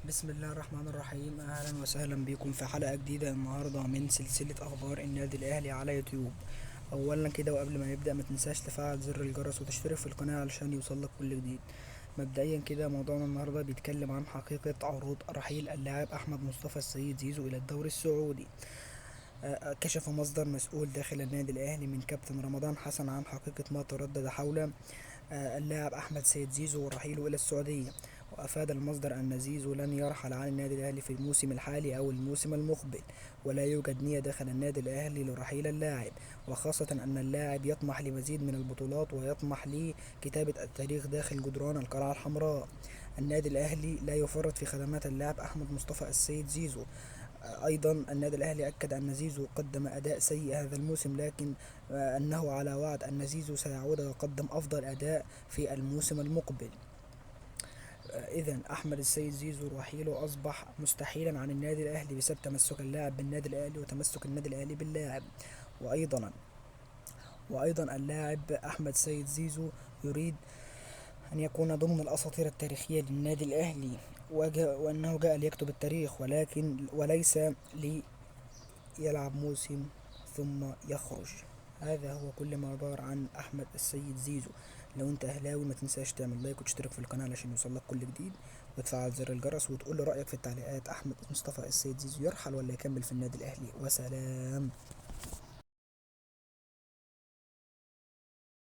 بسم الله الرحمن الرحيم. اهلا وسهلا بكم في حلقة جديدة النهاردة من سلسلة اخبار النادي الاهلي على يوتيوب. اولا كده وقبل ما نبدأ ما تنساش تفعل زر الجرس وتشترك في القناة علشان يوصلك كل جديد. مبدئيا كده موضوعنا النهاردة بيتكلم عن حقيقة عروض رحيل اللاعب احمد مصطفى السيد زيزو الى الدوري السعودي. كشف مصدر مسؤول داخل النادي الاهلي من كابتن رمضان حسن عن حقيقة ما تردد حول اللاعب أحمد سيد زيزو ورحيله إلى السعودية. وأفاد المصدر أن زيزو لن يرحل عن النادي الأهلي في الموسم الحالي أو الموسم المقبل، ولا يوجد نية داخل النادي الأهلي لرحيل اللاعب، وخاصة أن اللاعب يطمح لمزيد من البطولات ويطمح لكتابة التاريخ داخل جدران القلعة الحمراء. النادي الأهلي لا يفرط في خدمات اللاعب أحمد مصطفى السيد زيزو. أيضا النادي الأهلي أكد أن زيزو قدم أداء سيء هذا الموسم، لكن أنه على وعد أن زيزو سيعود ويقدم أفضل أداء في الموسم المقبل. إذا أحمد السيد زيزو رحيله أصبح مستحيلا عن النادي الأهلي بسبب تمسك اللاعب بالنادي الأهلي وتمسك النادي الأهلي باللاعب. وأيضا وأيضا اللاعب أحمد سيد زيزو يريد أن يكون ضمن الأساطير التاريخية للنادي الأهلي، وأنه جاء ليكتب التاريخ وليس ليلعب موسم ثم يخرج. هذا هو كل ما دار عن أحمد السيد زيزو. لو انت اهلاوي ما تنساش تعمل لايك وتشترك في القناة علشان يوصلك كل جديد، وتفعل زر الجرس وتقول لي رأيك في التعليقات. أحمد مصطفى السيد زيزو يرحل ولا يكمل في النادي الأهلي؟ وسلام.